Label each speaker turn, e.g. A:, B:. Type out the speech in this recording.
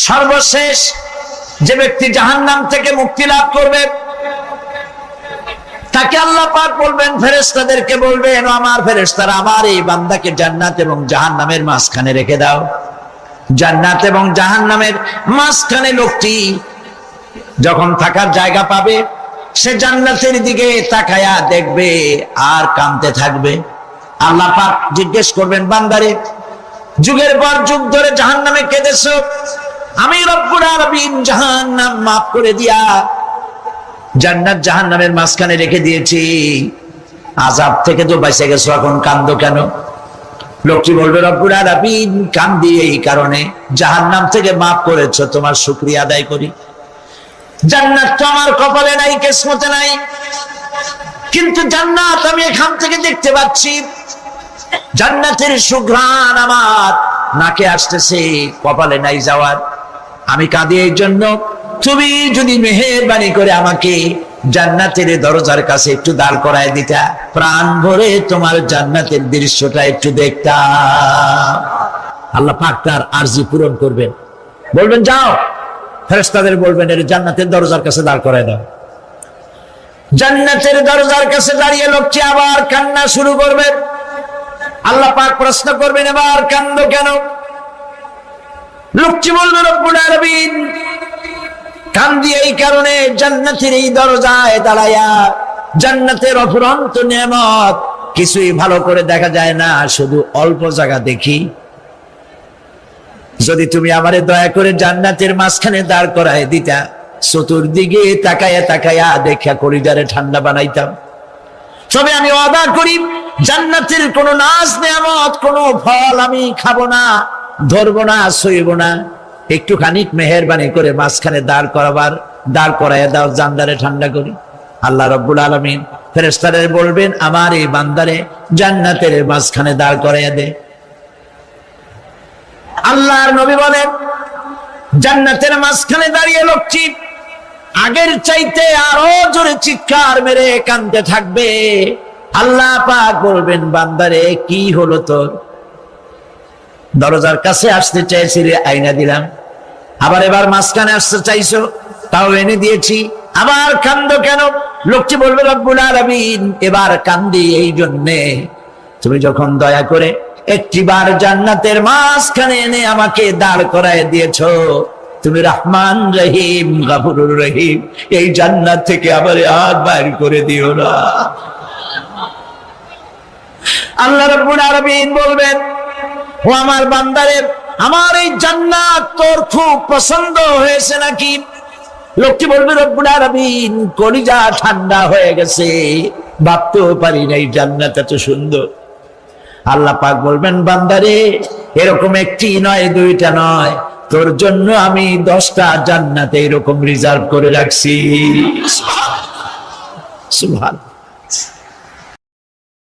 A: সর্বশেষ যে ব্যক্তি জাহান্নাম থেকে মুক্তি লাভ করবে তাকে আল্লাহ পাক বলবেন, ফেরেশতাদেরকে বলবেন, আমার ফেরেশতারা আমার এই বান্দাকে জান্নাত এবং জাহান্নামের মাঝখানে রেখে দাও। জান্নাত এবং জাহান্নামের মাঝখানে লোকটি যখন থাকার জায়গা পাবে সে জান্নাতের দিকে তাকায়া দেখবে আর কাঁদতে থাকবে। আল্লাহ পাক জিজ্ঞেস করবেন, বান্দারে যুগের পর যুগ ধরে জাহান্নামে কেঁদেছো, আমি রব্বুল আলামিন জাহান্নাম মাফ করে দিয়া জান্নাত জাহান্নামের মাঝখানে রেখে দিয়েছি, আযাব থেকে তো বেঁচে গেছো, এখন কান্দো কেন? লোকটি বলবে, রব্বুল আলামিন কান্দি এই কারণে, জাহান্নাম থেকে মাফ করেছো, তোমার শুকরিয়া আদায় করি। জান্নাত তো আমার কপালে নাই, কিসমতে নাই, কিন্তু জান্নাত আমি এখান থেকে দেখতে পাচ্ছি, জান্নাতের সুঘ্রাণ আমার নাকে আসতেছে, কপালে নাই যাওয়ার। আমি কাঁদি এই জন্য, তুমি যদি মেহেরবানি করে আমাকে জান্নাতের দরজার কাছে একটু দাঁড় করায় দিতা, প্রাণ ভরে তোমার জান্নাতের দৃশ্যটা একটু দেখতাম। আল্লাহ পাক তার আরজি পূরণ করবেন, বলবেন যাও, ফেরেশতাদের বলবেন এর জান্নাতের দরজার কাছে দাঁড় করায় দাও। জান্নাতের দরজার কাছে দাঁড়িয়ে লোকটি আবার কান্না শুরু করবে। আল্লাহ পাক প্রশ্ন করবেন, এবার কান্দো কেন? লোকটি বলবে, রব্বুল আলামিন কান্দি এই কারণে, জান্নাতের এই দরজায় দাঁড়ায়া জান্নাতের অফুরন্ত নেয়ামত কিছুই ভালো করে দেখা যায় না, শুধু অল্প জায়গা দেখি। যদি তুমি আমারে দয়া করে জান্নাতের মাঝখানে দাঁড় করায় দিতা, চতুর্দিকে তাকায়া তাকায়া দেখা কলিজারে ঠান্ডা বানাইতাম। তবে আমি ওয়াদা করি, জান্নাতের কোন নাজ নেয়ামত, কোন ফল আমি খাবো না, ধরবো না, সইব না। একটুখানি মেহেরবানি করে মাঝখানে দাঁড় করাইয়া দাও, জান্নারে ঠান্ডা করি। আল্লাহ রব্বুল আলামিন ফেরেশতাদের বলবেন, আমার এই বান্দারে জান্নাতের মাঝখানে দাঁড় করাইয়া দে। আল্লাহর নবী বলেন, জান্নাতের মাঝখানে দাঁড়িয়ে লোকটি আগের চাইতে আরো জোরে চিৎকার মেরে কাঁদতে থাকবে। আল্লাহ পাক বলবেন, বান্দারে কি হলো তোর? দরজার কাছে আসতে চাইছিলে, আইনা দিলাম। আবার এবার মাঝখানে আসতে চাইছো, তাও এনে দিয়েছি, আবার কান্দো কেন? লোকটি বলবে, রব্বুল আলামিন এবার কান্দি এই জন্যে, তুমি যখন দয়া করে একটিবার জান্নাতের মাঝখানে এনে আমাকে দাঁড় করায় দিয়েছো, তুমি রহমান রহিম গফুরুর রহিম, এই জান্নাত থেকে আবার আর বাইর করে দিও না। আল্লাহ রাব্বুল আলামিন বলবেন, ও আমার বান্দারে, আমার এই জান্নাত তোর খুব পছন্দ হয়েছে নাকি? লোকটি বলবে, রব্বুল আলামিন কলিজা ঠান্ডা হয়ে গেছে, ভাবতেও পারি না এই জান্নাত এত সুন্দর। আল্লাহ পাক বলবেন, বান্দারে এরকম একটি নয়, দুইটা নয়, তোর জন্য আমি 10টা জান্নাত এরকম রিজার্ভ করে রাখছি। সুবহানাল্লাহ।